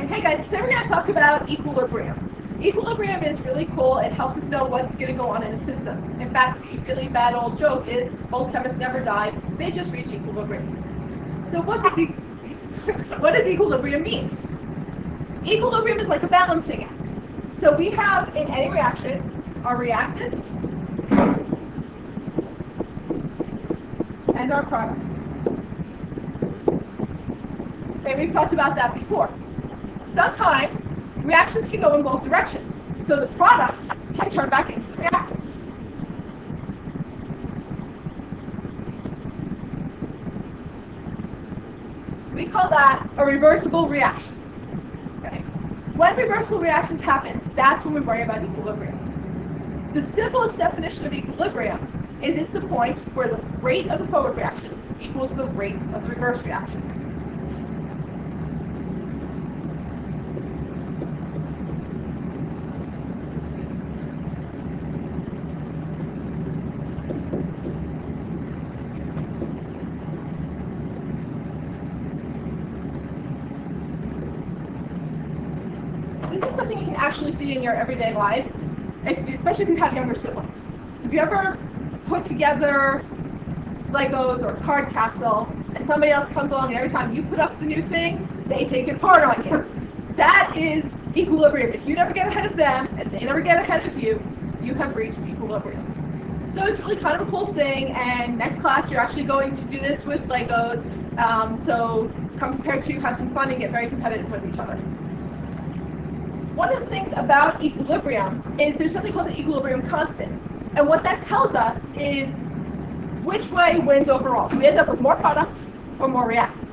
Okay, hey guys, today we're going to talk about equilibrium. Equilibrium is really cool. It helps us know what's going to go on in a system. In fact, the really bad old joke is old chemists never die, they just reach equilibrium. So what does equilibrium mean? Equilibrium is like a balancing act. So we have in any reaction our reactants and our products. Okay, we've talked about that before. Sometimes reactions can go in both directions. So the products can turn back into the reactants. We call that a reversible reaction. Okay. When reversible reactions happen, that's when we worry about equilibrium. The simplest definition of equilibrium is it's the point where the rate of the forward reaction equals the rate of the reverse reaction. This is something you can actually see in your everyday lives, especially if you have younger siblings. Have you ever put together Legos or a card castle, and somebody else comes along, and every time you put up the new thing, they take it apart on you? That is equilibrium. If you never get ahead of them, and they never get ahead of you, you have reached equilibrium. So it's really kind of a cool thing, and next class you're actually going to do this with Legos, so come prepared to have some fun and get very competitive with each other. One of the things about equilibrium is there's something called the equilibrium constant. And what that tells us is which way wins overall. Do we end up with more products or more reactants?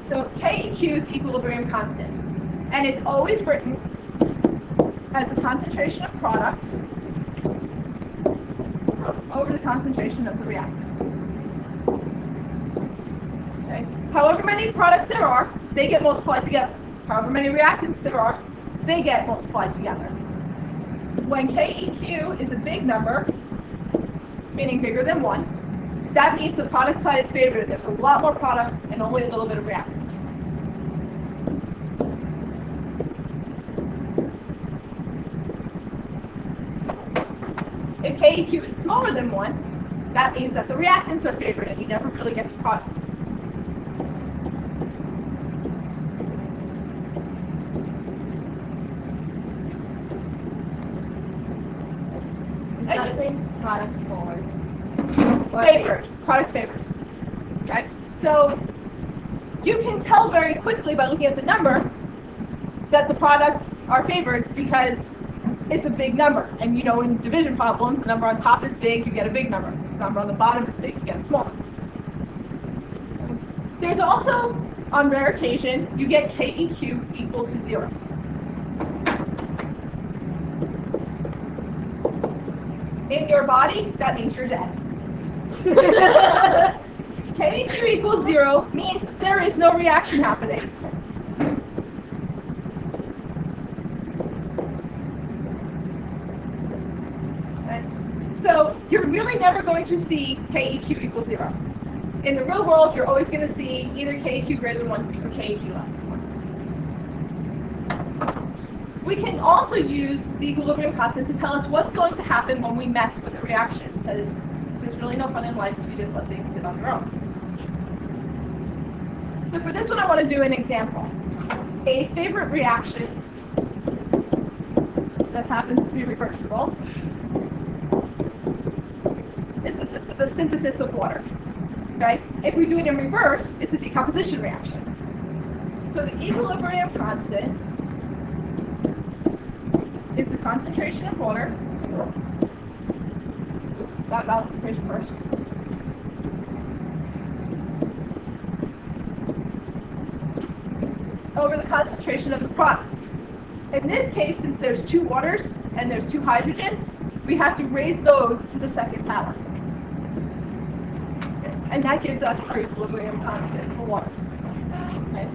So KEQ is the equilibrium constant. And it's always written as the concentration of products over the concentration of the reactants. Okay. However many products there are, they get multiplied together. However many reactants there are, they get multiplied together. When KEQ is a big number, meaning bigger than 1, that means the product side is favored. There's a lot more products and only a little bit of reactants. If KEQ is smaller than 1, that means that the reactants are favored and you never really get to product. Products forward. Favored. Products favored. Okay? So you can tell very quickly by looking at the number that the products are favored because it's a big number. And you know in division problems, the number on top is big, you get a big number. The number on the bottom is big, you get a small. There's also, on rare occasion, you get KEQ equal to 0. In your body, that means you're dead. KEQ equals 0 means there is no reaction happening. Okay. So you're really never going to see KEQ equals 0. In the real world, you're always going to see either KEQ greater than 1 or KEQ less than 1. We can also use the equilibrium constant to tell us what's going to happen when we mess with a reaction, because there's really no fun in life if you just let things sit on their own. So for this one, I want to do an example. A favorite reaction that happens to be reversible is the synthesis of water. Okay? If we do it in reverse, it's a decomposition reaction. So the equilibrium constant is the concentration of water. Oops, that was the equation first. Over the concentration of the products. In this case, since there's 2 waters and there's 2 hydrogens, we have to raise those to the second power. And that gives us our equilibrium constant for water. Okay.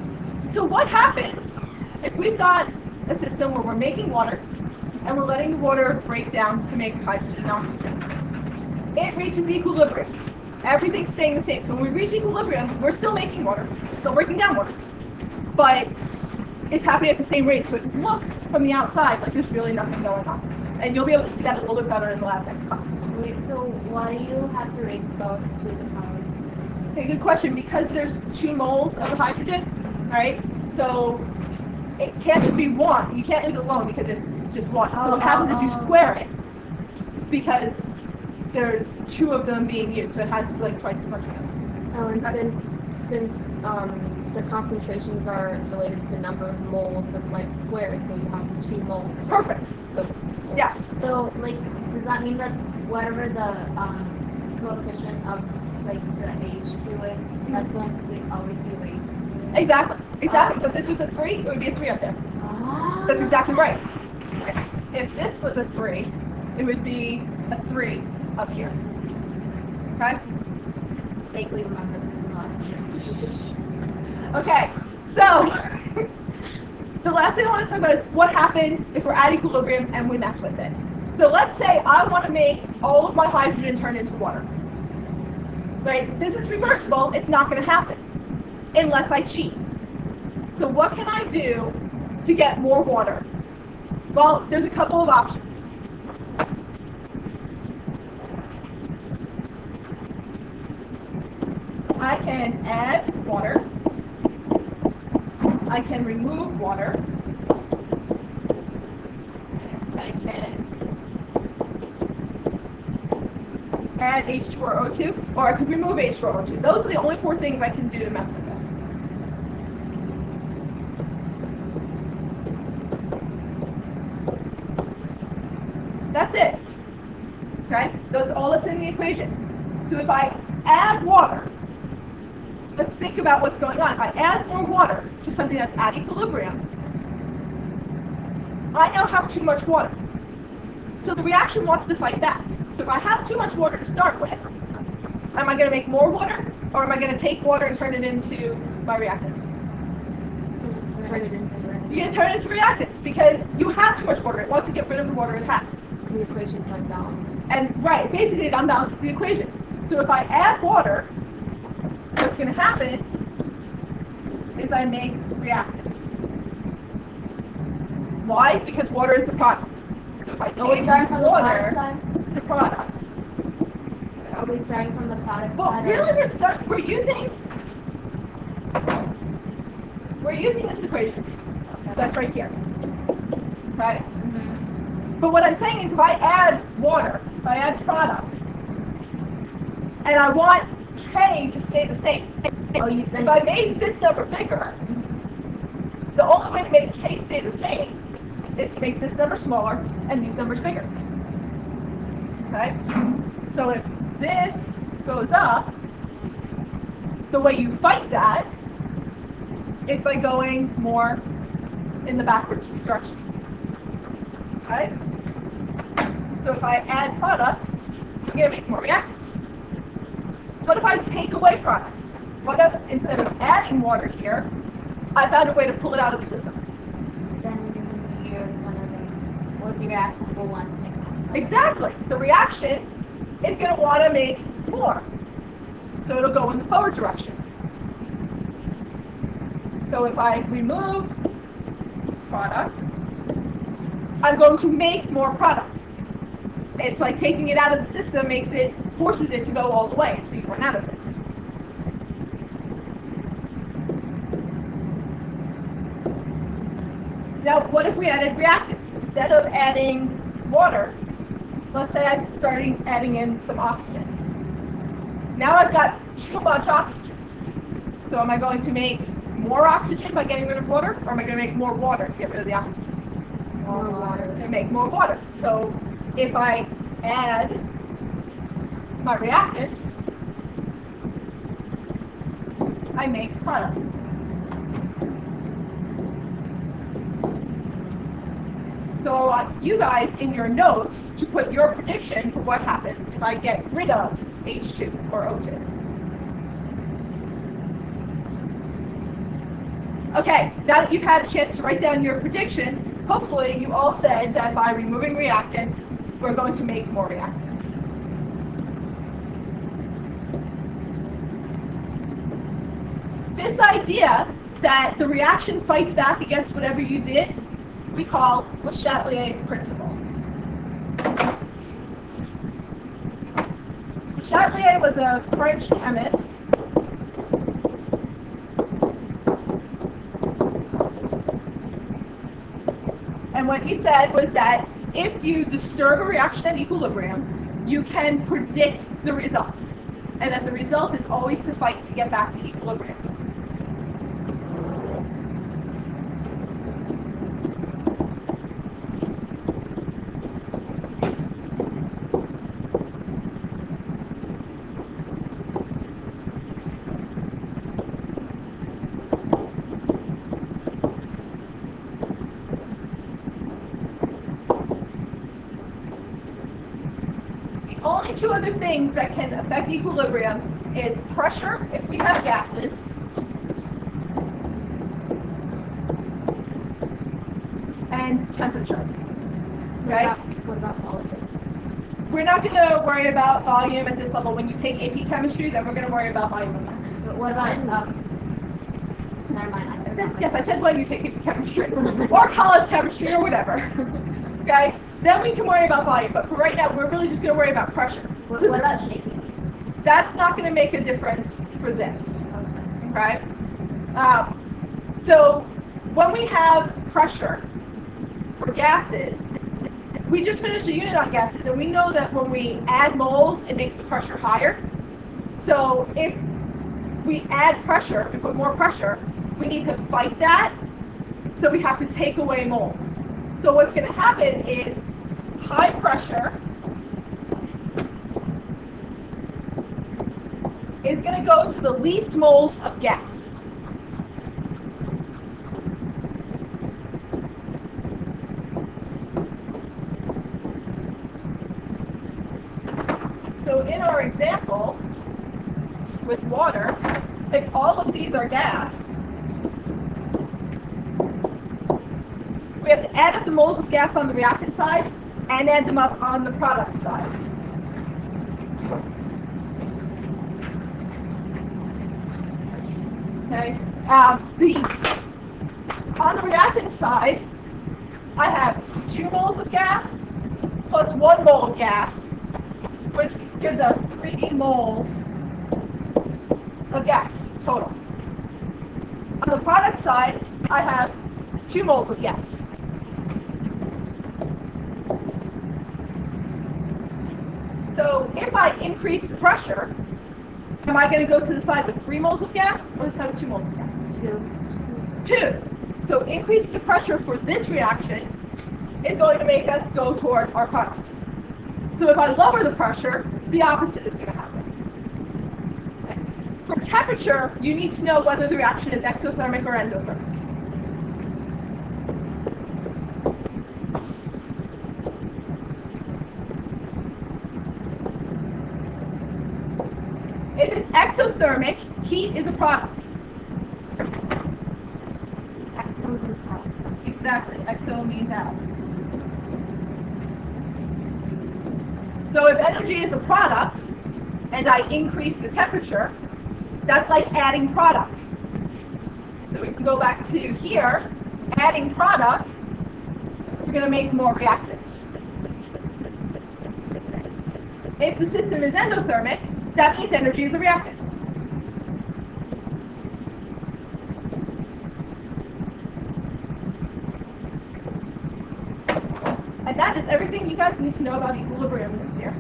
So what happens if we've got a system where we're making water and we're letting the water break down to make hydrogen and oxygen? It reaches equilibrium. Everything's staying the same. So when we reach equilibrium, we're still making water, we're still breaking down water, but it's happening at the same rate. So it looks from the outside like there's really nothing going on. And you'll be able to see that a little bit better in the lab next class. Wait, so why do you have to raise both to the power of 2? Okay, good question. Because there's 2 moles of the hydrogen, right? So it can't just be 1. You can't leave it alone because it's just 1. So what happens is you square it because there's 2 of them being used, so it has like twice as much energy. Oh, and since the concentrations are related to the number of moles, that's why it's squared, so you have 2 moles. Right? Perfect. So it's, Yes. So like, does that mean that whatever the coefficient of like the H2 is, that's going to always be raised? Exactly. Exactly. So if this was a 3, it would be a 3 up there. That's exactly right. If this was a 3, it would be a 3 up here. Okay? Vaguely remember this from last year. Okay, so the last thing I want to talk about is what happens if we're at equilibrium and we mess with it. So let's say I want to make all of my hydrogen turn into water. Right? This is reversible. It's not going to happen unless I cheat. So what can I do to get more water? Well, there's a couple of options. I can add water. I can remove water. I can add H2 or O2, or I could remove H2 or O2. Those are the only 4 things I can do to mess with this. That's it. Okay? That's all that's in the equation. So if I add water, let's think about what's going on. If I add more water to something that's at equilibrium, I now have too much water. So the reaction wants to fight back. So if I have too much water to start with, am I going to make more water, or am I going to take water and turn it into my reactants? Turn it into You're going to turn it into reactants because you have too much water. It wants to get rid of the water it has. the equation's unbalanced. And right, basically it unbalances the equation. So if I add water, what's going to happen is I make reactants. Why? Because water is the product. So if I Are we change starting from the water product side? to product. Are we starting from the product Well, side? really, we're using this equation. That's right here. Right? Mm-hmm. But what I'm saying is if I add water, if I add product, and I want K to stay the same, if I made this number bigger, the only way to make K stay the same is to make this number smaller and these numbers bigger. Okay? So if this goes up, the way you fight that is by going more in the backwards direction. Okay? So if I add product, I'm going to make more reactants. What if I take away product? What if instead of adding water here, I found a way to pull it out of the system? Then you're gonna the reaction will want to make more. Exactly. The reaction is going to want to make more. So it'll go in the forward direction. So if I remove product, I'm going to make more product. It's like taking it out of the system forces it to go all the way until you run out of it. Now, what if we added reactants? Instead of adding water, let's say I started adding in some oxygen. Now I've got too much oxygen. So am I going to make more oxygen by getting rid of water, or am I going to make more water to get rid of the oxygen? More water. And make more water. So if I add my reactants, I make product. So I want you guys in your notes to put your prediction for what happens if I get rid of H2 or O2. Okay, now that you've had a chance to write down your prediction, hopefully you all said that by removing reactants, we're going to make more reactants. this idea that the reaction fights back against whatever you did, we call LeChatelier's principle. LeChatelier was a French chemist. And what he said was that if you disturb a reaction at equilibrium, you can predict the results. And that the result is always to fight to get back to equilibrium. Only two other things that can affect equilibrium is pressure, if we have gases, and temperature. Okay? What about volume? We're not going to worry about volume at this level. When you take AP chemistry, then we're going to worry about volume and mass. But what about, never mind. Yes, I said when you take AP chemistry, or college chemistry, or whatever. Okay? Then we can worry about volume, but for right now, we're really just going to worry about pressure. What about shaking? That's not going to make a difference for this. Okay? So when we have pressure for gases, we just finished a unit on gases, and we know that when we add moles, it makes the pressure higher. So if we add pressure, we put more pressure, we need to fight that, so we have to take away moles. So what's going to happen is high pressure is going to go to the least moles of gas. So in our example with water, if all of these are gas, we have to add up the moles of gas on the reactant side and add them up on the product side. Okay. On the reactant side, I have 2 moles of gas plus 1 mole of gas, which gives us 3 moles of gas total. On the product side, I have 2 moles of gas. So if I increase the pressure, am I going to go to the side with 3 moles of gas or the side with 2 moles of gas? 2. So increase the pressure for this reaction is going to make us go towards our product. So if I lower the pressure, the opposite is going to happen. Okay. For temperature, you need to know whether the reaction is exothermic or endothermic. If it's exothermic, heat is a product. Exo is a product. Exactly. Exo means out. So if energy is a product, and I increase the temperature, that's like adding product. So we can go back to here, adding product, we're going to make more reactants. If the system is endothermic, that means energy is a reactant. And that is everything you guys need to know about equilibrium this year.